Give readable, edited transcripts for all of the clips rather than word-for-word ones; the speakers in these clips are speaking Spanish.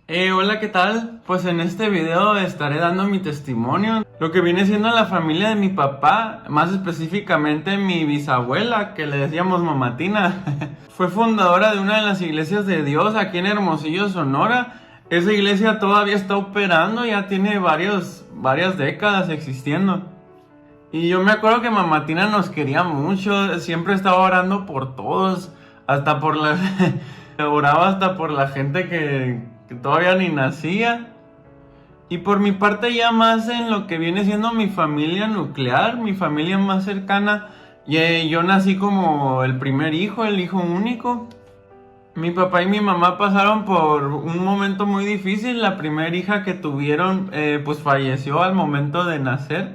Hola, ¿qué tal? Pues en este video estaré dando mi testimonio, lo que viene siendo la familia de mi papá, más específicamente mi bisabuela, que le decíamos Mamatina. Fue fundadora de una de las iglesias de Dios aquí en Hermosillo, Sonora. Esa iglesia todavía está operando, ya tiene varias décadas existiendo. Y yo me acuerdo que Mamatina nos quería mucho, siempre estaba orando por todos, hasta por la... oraba hasta por la gente que todavía ni nacía. Y por mi parte ya más en lo que viene siendo mi familia nuclear, mi familia más cercana, yo nací como el primer hijo, el hijo único. Mi papá y mi mamá pasaron por un momento muy difícil. La primera hija que tuvieron pues falleció al momento de nacer.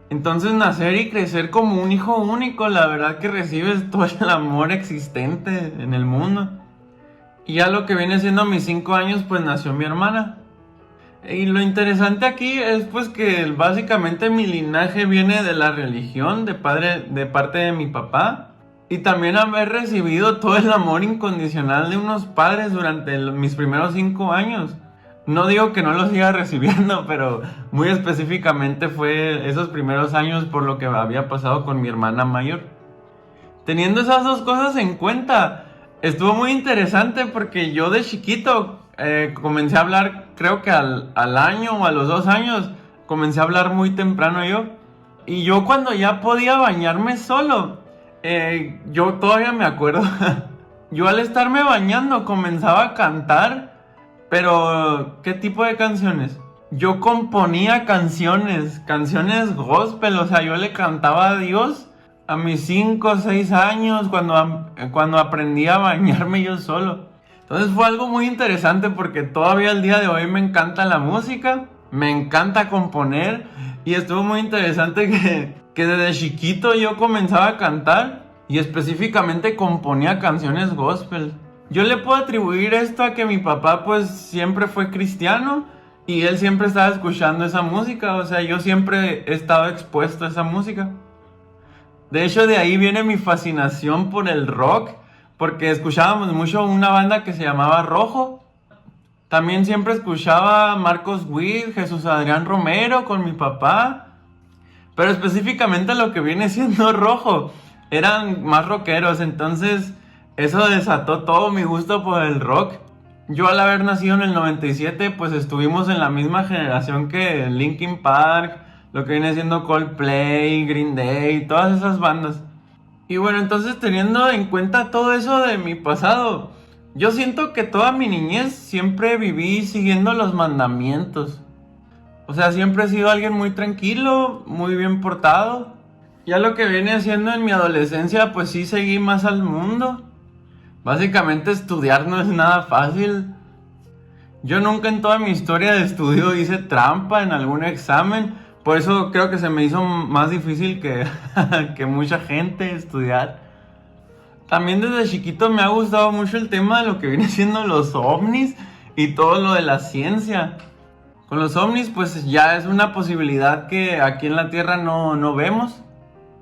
Entonces nacer y crecer como un hijo único, la verdad que recibes todo el amor existente en el mundo. Y ya lo que viene siendo mis 5 años, pues nació mi hermana. Y lo interesante aquí es pues que básicamente mi linaje viene de la religión, de parte de mi papá. Y también haber recibido todo el amor incondicional de unos padres durante mis primeros 5 años. No digo que no lo siga recibiendo, pero muy específicamente fue esos primeros años por lo que había pasado con mi hermana mayor. Teniendo esas dos cosas en cuenta, estuvo muy interesante porque yo de chiquito comencé a hablar, creo que al año o a los 2 años, comencé a hablar muy temprano yo. Y yo cuando ya podía bañarme solo, yo todavía me acuerdo, yo al estarme bañando comenzaba a cantar, pero ¿qué tipo de canciones? Yo componía canciones gospel, o sea, yo le cantaba a Dios a mis 5 o 6 años cuando aprendí a bañarme yo solo. Entonces fue algo muy interesante porque todavía al día de hoy me encanta la música, me encanta componer y estuvo muy interesante que desde chiquito yo comenzaba a cantar y específicamente componía canciones gospel. Yo le puedo atribuir esto a que mi papá pues siempre fue cristiano y él siempre estaba escuchando esa música, o sea, yo siempre he estado expuesto a esa música. De hecho, de ahí viene mi fascinación por el rock, porque escuchábamos mucho una banda que se llamaba Rojo. También siempre escuchaba Marcos Witt, Jesús Adrián Romero con mi papá. Pero específicamente lo que viene siendo Rojo, eran más rockeros, entonces eso desató todo mi gusto por el rock. Yo al haber nacido en el 97, pues estuvimos en la misma generación que Linkin Park, lo que viene siendo Coldplay, Green Day, todas esas bandas. Y bueno, entonces teniendo en cuenta todo eso de mi pasado, yo siento que toda mi niñez siempre viví siguiendo los mandamientos. O sea, siempre he sido alguien muy tranquilo, muy bien portado. Ya lo que viene haciendo en mi adolescencia, pues sí seguí más al mundo. Básicamente estudiar no es nada fácil. Yo nunca en toda mi historia de estudio hice trampa en algún examen. Por eso creo que se me hizo más difícil que, que mucha gente estudiar. También desde chiquito me ha gustado mucho el tema de lo que viene siendo los ovnis y todo lo de la ciencia. Con los ovnis pues ya es una posibilidad que aquí en la Tierra no vemos.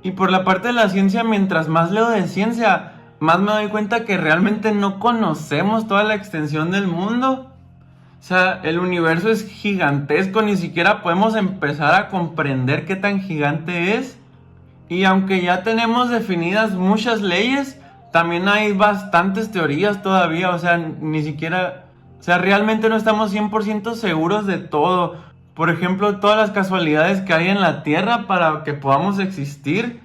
Y por la parte de la ciencia, mientras más leo de ciencia, más me doy cuenta que realmente no conocemos toda la extensión del mundo. O sea, el universo es gigantesco, ni siquiera podemos empezar a comprender qué tan gigante es. Y aunque ya tenemos definidas muchas leyes, también hay bastantes teorías todavía, o sea, ni siquiera... O sea, realmente no estamos 100% seguros de todo. Por ejemplo, todas las casualidades que hay en la Tierra para que podamos existir.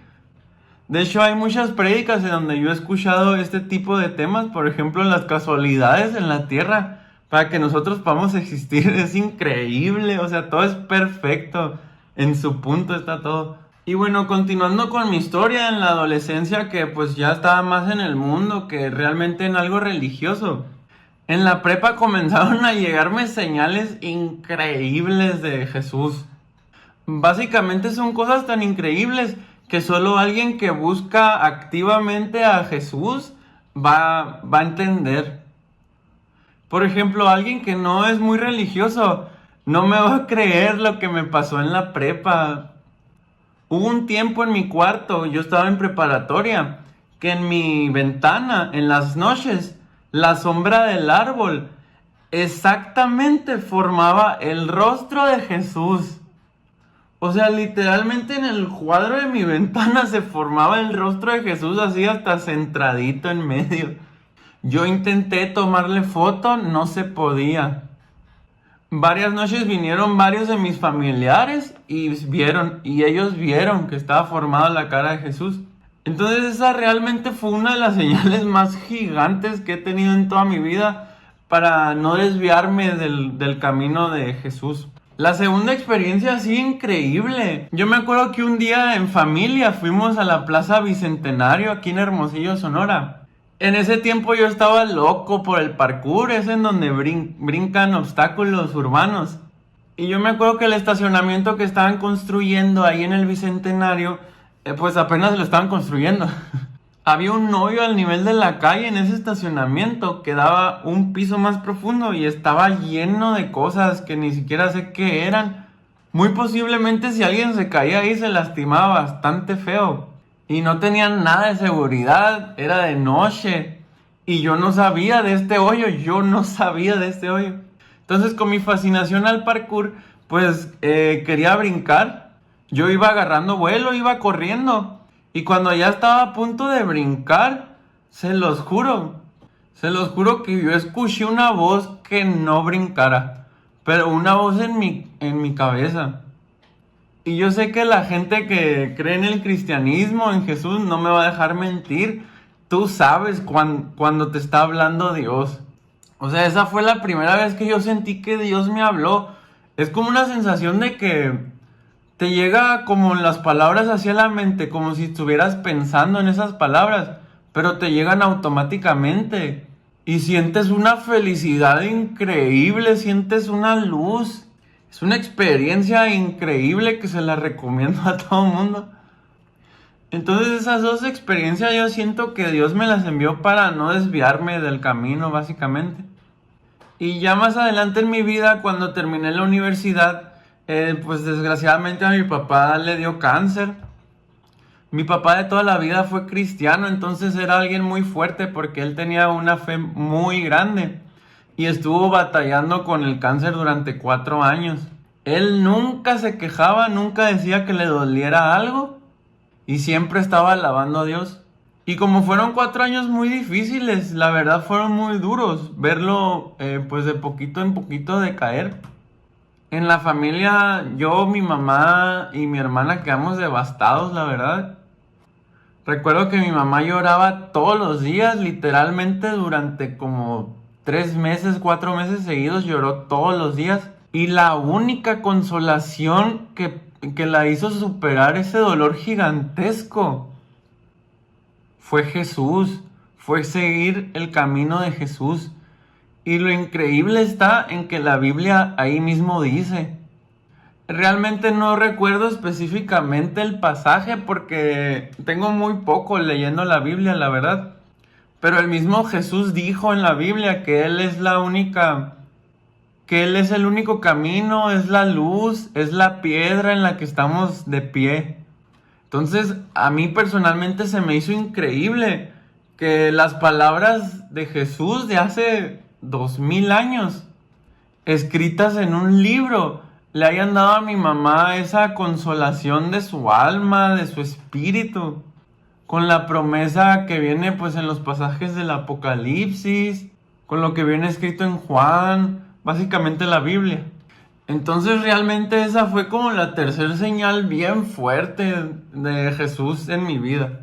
De hecho, hay muchas prédicas en donde yo he escuchado este tipo de temas. Por ejemplo, las casualidades en la Tierra para que nosotros podamos existir. Es increíble, o sea, todo es perfecto. En su punto está todo. Y bueno, continuando con mi historia en la adolescencia, que pues ya estaba más en el mundo que realmente en algo religioso. En la prepa comenzaron a llegarme señales increíbles de Jesús. Básicamente son cosas tan increíbles que solo alguien que busca activamente a Jesús va a entender. Por ejemplo, alguien que no es muy religioso no me va a creer lo que me pasó en la prepa. Hubo un tiempo en mi cuarto, yo estaba en preparatoria, que en mi ventana, en las noches, la sombra del árbol exactamente formaba el rostro de Jesús. O sea, literalmente en el cuadro de mi ventana se formaba el rostro de Jesús así hasta centradito en medio. Yo intenté tomarle foto, no se podía. Varias noches vinieron varios de mis familiares y ellos vieron que estaba formada la cara de Jesús. Entonces esa realmente fue una de las señales más gigantes que he tenido en toda mi vida para no desviarme del camino de Jesús. La segunda experiencia así increíble. Yo me acuerdo que un día en familia fuimos a la Plaza Bicentenario aquí en Hermosillo, Sonora. En ese tiempo yo estaba loco por el parkour, es en donde brincan obstáculos urbanos. Y yo me acuerdo que el estacionamiento que estaban construyendo ahí en el Bicentenario, pues apenas lo estaban construyendo. Había un hoyo al nivel de la calle en ese estacionamiento que daba un piso más profundo y estaba lleno de cosas que ni siquiera sé qué eran. Muy posiblemente si alguien se caía ahí se lastimaba bastante feo. Y no tenían nada de seguridad, era de noche. Y yo no sabía de este hoyo, Entonces con mi fascinación al parkour, pues quería brincar. Yo iba agarrando vuelo, iba corriendo. Y cuando ya estaba a punto de brincar, se los juro que yo escuché una voz que no brincara. Pero una voz en mi cabeza. Y yo sé que la gente que cree en el cristianismo, en Jesús, no me va a dejar mentir. Tú sabes cuando te está hablando Dios. O sea, esa fue la primera vez que yo sentí que Dios me habló. Es como una sensación de que te llega como las palabras hacia la mente, como si estuvieras pensando en esas palabras, pero te llegan automáticamente. Y sientes una felicidad increíble, sientes una luz. Es una experiencia increíble que se la recomiendo a todo el mundo. Entonces esas dos experiencias yo siento que Dios me las envió para no desviarme del camino, básicamente. Y ya más adelante en mi vida, cuando terminé la universidad, pues desgraciadamente a mi papá le dio cáncer. Mi papá de toda la vida fue cristiano, entonces era alguien muy fuerte porque él tenía una fe muy grande. Y estuvo batallando con el cáncer durante 4 años. Él nunca se quejaba, nunca decía que le doliera algo. Y siempre estaba alabando a Dios. Y como fueron 4 años muy difíciles, la verdad fueron muy duros. Verlo pues de poquito en poquito decaer. En la familia, yo, mi mamá y mi hermana quedamos devastados, la verdad. Recuerdo que mi mamá lloraba todos los días, literalmente durante como 3 meses, 4 meses seguidos, lloró todos los días. Y la única consolación que la hizo superar ese dolor gigantesco fue Jesús, fue seguir el camino de Jesús. Y lo increíble está en que la Biblia ahí mismo dice. Realmente no recuerdo específicamente el pasaje porque tengo muy poco leyendo la Biblia, la verdad. Pero el mismo Jesús dijo en la Biblia que Él es que Él es el único camino, es la luz, es la piedra en la que estamos de pie. Entonces, a mí personalmente se me hizo increíble que las palabras de Jesús de hace 2000 años, escritas en un libro, le hayan dado a mi mamá esa consolación de su alma, de su espíritu, con la promesa que viene pues en los pasajes del Apocalipsis, con lo que viene escrito en Juan, básicamente la Biblia. Entonces realmente esa fue como la tercera señal bien fuerte de Jesús en mi vida.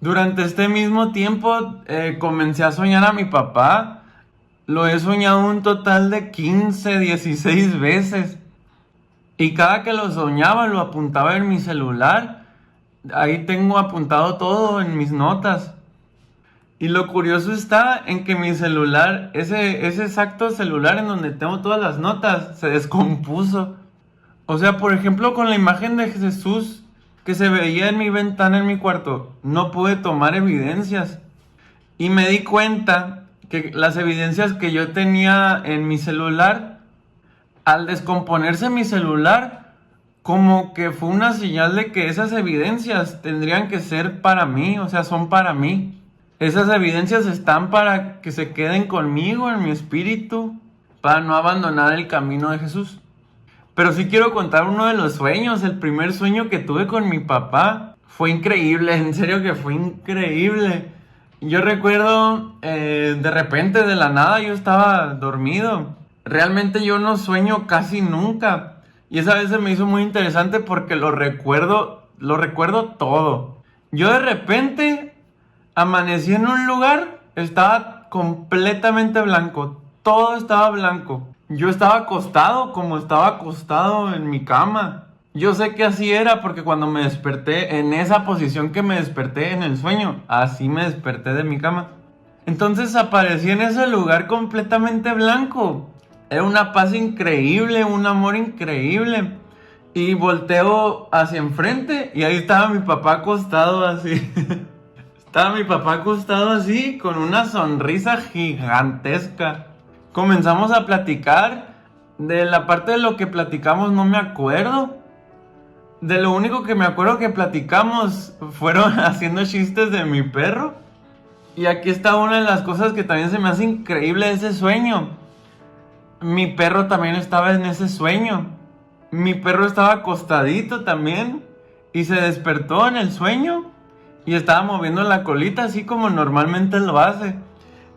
Durante este mismo tiempo comencé a soñar a mi papá. Lo he soñado un total de 15, 16 veces. Y cada que lo soñaba lo apuntaba en mi celular. Ahí tengo apuntado todo en mis notas. Y lo curioso está en que mi celular, ese exacto celular en donde tengo todas las notas, se descompuso. O sea, por ejemplo, con la imagen de Jesús que se veía en mi ventana en mi cuarto, no pude tomar evidencias. Y me di cuenta que las evidencias que yo tenía en mi celular, al descomponerse mi celular, como que fue una señal de que esas evidencias tendrían que ser para mí, o sea, son para mí. Esas evidencias están para que se queden conmigo en mi espíritu, para no abandonar el camino de Jesús. Pero sí quiero contar uno de los sueños. El primer sueño que tuve con mi papá fue increíble, en serio que fue increíble. Yo recuerdo, de repente, de la nada, yo estaba dormido. Realmente yo no sueño casi nunca. Y esa vez se me hizo muy interesante porque lo recuerdo todo. Yo de repente amanecí en un lugar, estaba completamente blanco. Todo estaba blanco. Yo estaba acostado como estaba acostado en mi cama. Yo sé que así era porque cuando me desperté en esa posición que me desperté en el sueño, así me desperté de mi cama. Entonces aparecí en ese lugar completamente blanco. Era una paz increíble, un amor increíble. Y volteo hacia enfrente y ahí estaba mi papá acostado así. Estaba mi papá acostado así con una sonrisa gigantesca. Comenzamos a platicar. De la parte de lo que platicamos no me acuerdo. De lo único que me acuerdo que platicamos fueron haciendo chistes de mi perro. Y aquí está una de las cosas que también se me hace increíble de ese sueño. Mi perro también estaba en ese sueño. Mi perro estaba acostadito también y se despertó en el sueño y estaba moviendo la colita así como normalmente lo hace.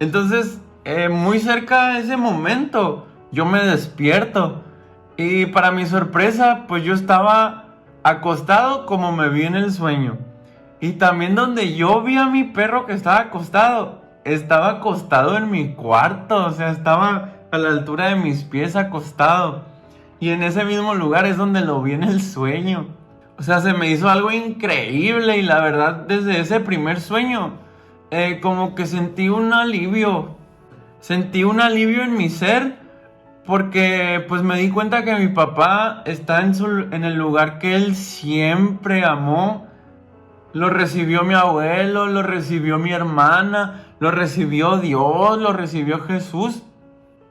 Entonces, muy cerca de ese momento, yo me despierto y para mi sorpresa, pues yo estaba acostado como me vi en el sueño. Y también donde yo vi a mi perro que estaba acostado en mi cuarto, o sea, estaba a la altura de mis pies acostado. Y en ese mismo lugar es donde lo vi en el sueño. O sea, se me hizo algo increíble y la verdad desde ese primer sueño, como que sentí un alivio. Sentí un alivio en mi ser porque pues me di cuenta que mi papá está en el lugar que él siempre amó. Lo recibió mi abuelo, lo recibió mi hermana, lo recibió Dios, lo recibió Jesús.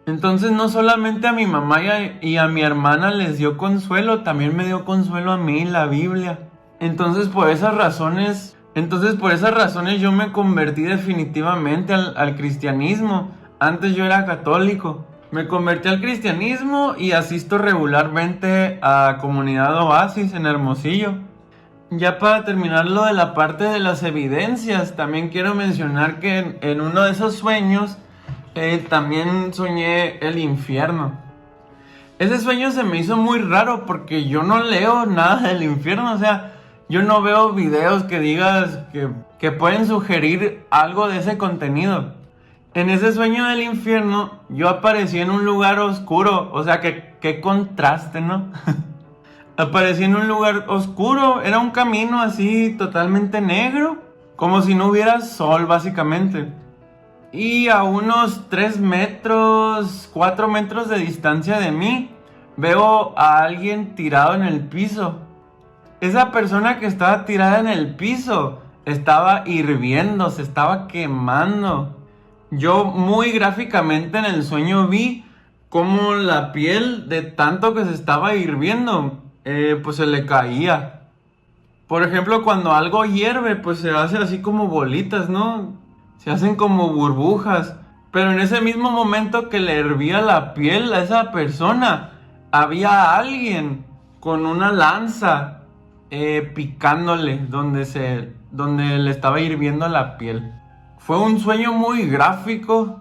Entonces no solamente a mi mamá y a mi hermana les dio consuelo, también me dio consuelo a mí la Biblia. Entonces por esas razones yo me convertí definitivamente al cristianismo. Antes yo era católico. Me convertí al cristianismo y asisto regularmente a Comunidad Oasis en Hermosillo. Ya para terminar lo de la parte de las evidencias, también quiero mencionar que en uno de esos sueños también soñé el infierno. Ese sueño se me hizo muy raro porque yo no leo nada del infierno, o sea, yo no veo videos que digas que pueden sugerir algo de ese contenido. En ese sueño del infierno yo aparecí en un lugar oscuro, o sea, qué contraste, ¿no? Aparecí en un lugar oscuro, era un camino así totalmente negro, como si no hubiera sol básicamente. Y a unos 3 metros, 4 metros de distancia de mí, veo a alguien tirado en el piso. Esa persona que estaba tirada en el piso estaba hirviendo, se estaba quemando. Yo muy gráficamente en el sueño vi cómo la piel de tanto que se estaba hirviendo, pues se le caía. Por ejemplo, cuando algo hierve, pues se hace así como bolitas, ¿no? Se hacen como burbujas. Pero en ese mismo momento que le hervía la piel a esa persona, había alguien con una lanza picándole donde le estaba hirviendo la piel. Fue un sueño muy gráfico.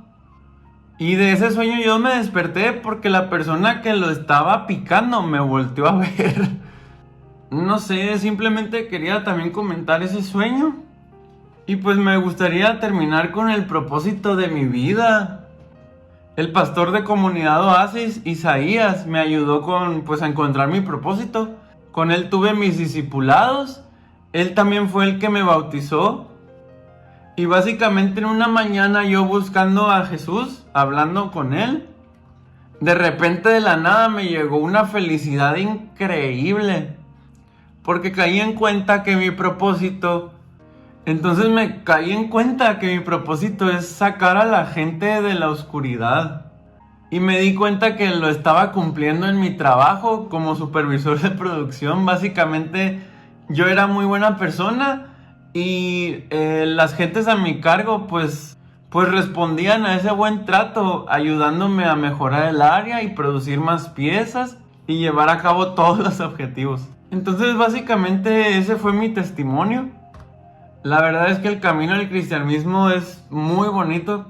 Y de ese sueño yo me desperté porque la persona que lo estaba picando me volteó a ver. No sé, simplemente quería también comentar ese sueño. Y pues me gustaría terminar con el propósito de mi vida. El pastor de Comunidad Oasis, Isaías, me ayudó a encontrar mi propósito. Con él tuve mis discipulados. Él también fue el que me bautizó. Y básicamente en una mañana yo buscando a Jesús, hablando con él, de repente de la nada me llegó una felicidad increíble. Porque caí en cuenta que mi propósito es sacar a la gente de la oscuridad. Y me di cuenta que lo estaba cumpliendo en mi trabajo como supervisor de producción. Básicamente yo era muy buena persona y las gentes a mi cargo pues pues respondían a ese buen trato, ayudándome a mejorar el área y producir más piezas y llevar a cabo todos los objetivos. Entonces básicamente ese fue mi testimonio. La verdad es que el camino al cristianismo es muy bonito.